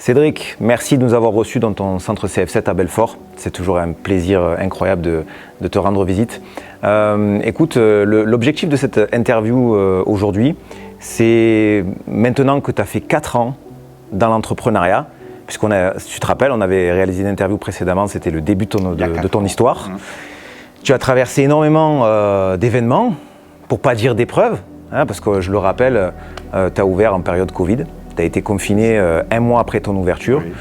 Cédric, merci de nous avoir reçus dans ton centre CF7 à Belfort. C'est toujours un plaisir incroyable de te rendre visite. Écoute, l'objectif de cette interview aujourd'hui, c'est maintenant que tu as fait 4 ans dans l'entrepreneuriat, puisqu'on a, si tu te rappelles, on avait réalisé une interview précédemment, c'était le début de ton histoire. Tu as traversé énormément d'événements, pour pas dire d'épreuves, hein, parce que je le rappelle, tu as ouvert en période Covid. Tu as été confiné 1 mois après ton ouverture. Oui.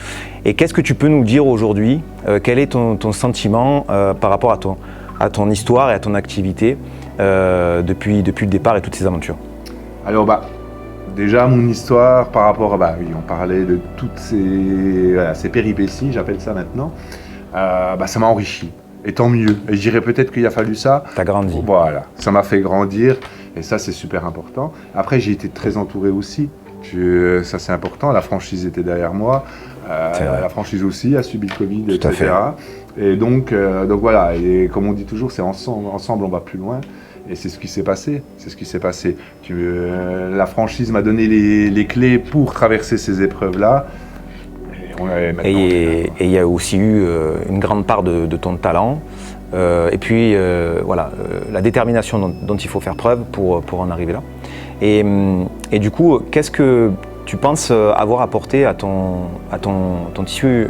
Et qu'est-ce que tu peux nous dire aujourd'hui? Quel est ton sentiment par rapport à ton histoire et à ton activité depuis le départ et toutes ces aventures? Alors, déjà, mon histoire par rapport à... oui, on parlait de toutes ces péripéties, j'appelle ça maintenant. Ça m'a enrichi. Et tant mieux. Et je dirais peut-être qu'il a fallu ça. Tu as grandi. Voilà, ça m'a fait grandir. Et ça, c'est super important. Après, j'ai été très entouré aussi. Ça c'est important, la franchise était derrière moi, la franchise aussi a subi le Covid, tout etc. Et donc voilà, et comme on dit toujours, c'est ensemble on va plus loin, et c'est ce qui s'est passé, la franchise m'a donné les clés pour traverser ces épreuves-là. Et il y a aussi eu une grande part de ton talent, et puis voilà, la détermination dont il faut faire preuve pour en arriver là. Et du coup, qu'est-ce que tu penses avoir apporté à ton tissu,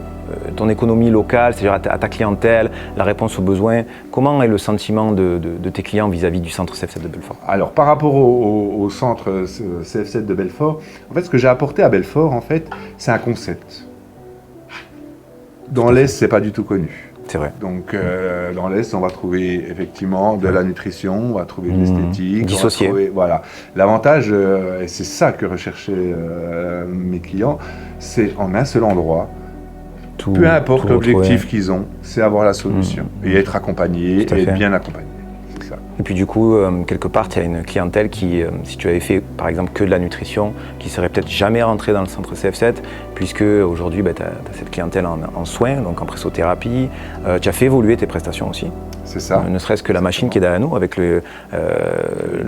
ton économie locale, c'est-à-dire à ta clientèle, la réponse aux besoins? Comment est le sentiment de tes clients vis-à-vis du centre CF7 de Belfort? Alors, par rapport au centre CF7 de Belfort, en fait, ce que j'ai apporté à Belfort, en fait, c'est un concept. Dans l'Est, c'est pas du tout connu. C'est vrai. Donc, dans l'Est, on va trouver effectivement de la nutrition, on va trouver de l'esthétique. Dissocié. Voilà. L'avantage, et c'est ça que recherchaient mes clients, c'est en un seul endroit, peu importe l'objectif qu'ils ont, c'est avoir la solution et être accompagné et être bien accompagné. C'est ça. Et puis du coup, quelque part, il y a une clientèle qui, si tu avais fait par exemple que de la nutrition, qui serait peut-être jamais rentrée dans le centre CF7, puisque aujourd'hui, tu as cette clientèle en soins, donc en pressothérapie. Tu as fait évoluer tes prestations aussi. C'est ça. Ne serait-ce que la machine qui est derrière nous, avec le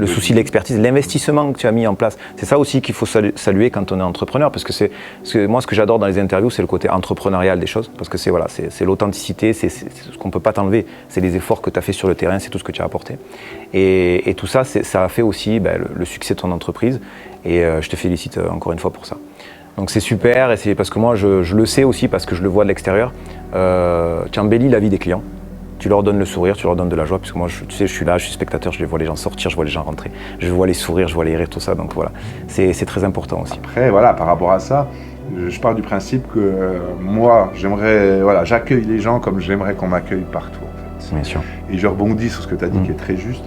souci de l'expertise, l'investissement que tu as mis en place. C'est ça aussi qu'il faut saluer quand on est entrepreneur, parce que moi, ce que j'adore dans les interviews, c'est le côté entrepreneurial des choses, parce que c'est l'authenticité, c'est ce qu'on ne peut pas t'enlever, c'est les efforts que tu as fait sur le terrain, c'est tout ce que tu as apporté. Et tout ça, ça a fait aussi le succès de ton entreprise, et je te félicite encore une fois pour ça. Donc c'est super, et c'est parce que moi, je le sais aussi, parce que je le vois de l'extérieur, tu embellis la vie des clients. Tu leur donnes le sourire, tu leur donnes de la joie, puisque moi, tu sais, je suis là, je suis spectateur, je les vois les gens sortir, je vois les gens rentrer, je vois les sourires, je vois les rires, tout ça, donc voilà, c'est très important aussi. Après, voilà, par rapport à ça, je pars du principe que moi, j'accueille les gens comme j'aimerais qu'on m'accueille partout, en fait. Bien sûr. Et je rebondis sur ce que tu as dit, qui est très juste.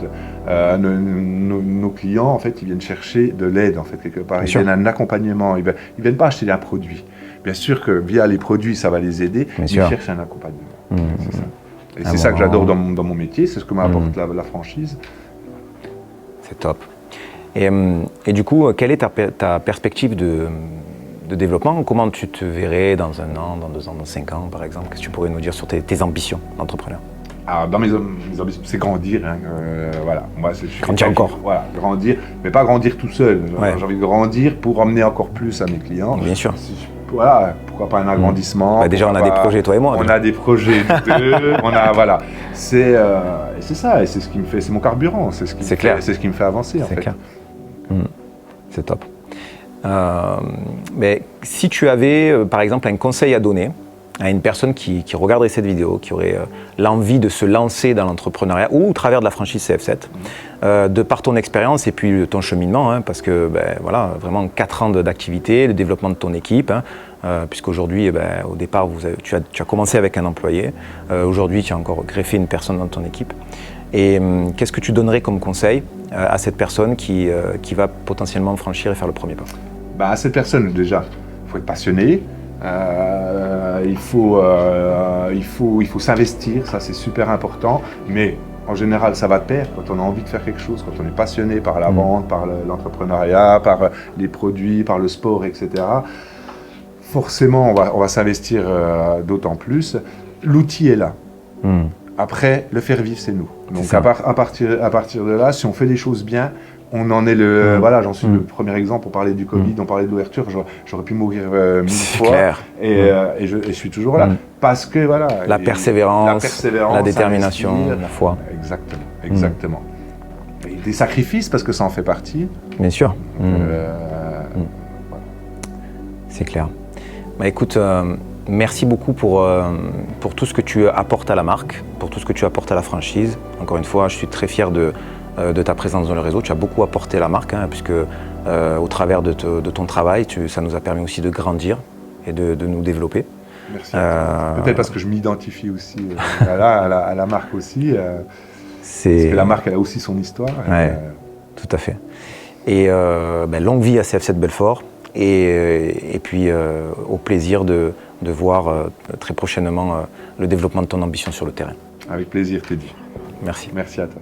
Nos clients, en fait, ils viennent chercher de l'aide, en fait, quelque part. Ils viennent un accompagnement, ils viennent pas acheter un produit. Bien sûr que via les produits, ça va les aider, mais ils cherchent un accompagnement. C'est ça. Et c'est ça que j'adore dans mon métier, c'est ce que m'apporte la franchise. C'est top. Et du coup, quelle est ta perspective de développement? Comment tu te verrais dans 1 an, dans 2 ans, dans 5 ans, par exemple? Qu'est-ce que tu pourrais nous dire sur tes ambitions d'entrepreneur? Alors, dans mes ambitions, c'est grandir. Hein, voilà. Moi, grandir encore. Voilà, grandir, mais pas grandir tout seul. J'ai envie de grandir pour emmener encore plus à mes clients. Bien sûr. Voilà, pourquoi pas un agrandissement. Déjà, on a des projets, toi et moi. On a des projets d'eux, voilà. C'est ça, et c'est ce qui me fait, c'est mon carburant, c'est ce qui me fait avancer, en fait. Clair. C'est top. Mais si tu avais, par exemple, un conseil à donner à une personne qui regarderait cette vidéo, qui aurait l'envie de se lancer dans l'entrepreneuriat ou au travers de la franchise CF7, de par ton expérience et puis ton cheminement, hein, parce que voilà, vraiment 4 ans d'activité, le développement de ton équipe, hein, puisqu'aujourd'hui, au départ, tu as commencé avec un employé, aujourd'hui tu as encore greffé une personne dans ton équipe. Et qu'est-ce que tu donnerais comme conseil à cette personne qui va potentiellement franchir et faire le premier pas? À cette personne, déjà, il faut être passionné. Il faut s'investir, ça c'est super important, mais en général ça va de pair. Quand on a envie de faire quelque chose, quand on est passionné par la vente, par l'entrepreneuriat, par les produits, par le sport, etc., forcément on va s'investir d'autant plus. L'outil est là. Après, le faire vivre, c'est nous. Donc à partir de là, si on fait les choses bien, on en est le... Voilà, j'en suis le premier exemple. On parlait du Covid, on parlait de l'ouverture. J'aurais pu mourir 1000 fois. Clair. Et je suis toujours là. Parce que, voilà... La persévérance, la détermination, la foi. Exactement, exactement. Et des sacrifices, parce que ça en fait partie. Bien sûr. Voilà. C'est clair. Bah, écoute, merci beaucoup pour tout ce que tu apportes à la marque, pour tout ce que tu apportes à la franchise. Encore une fois, je suis très fier de ta présence dans le réseau. Tu as beaucoup apporté à la marque, hein, puisque au travers de ton travail, ça nous a permis aussi de grandir et de nous développer. Merci. Peut-être parce que je m'identifie aussi à la marque aussi. Parce que la marque, elle a aussi son histoire. Ouais, tout à fait. Et longue vie à CF7 Belfort. Et puis au plaisir de voir très prochainement le développement de ton ambition sur le terrain. Avec plaisir, Teddy. Merci. Merci à toi.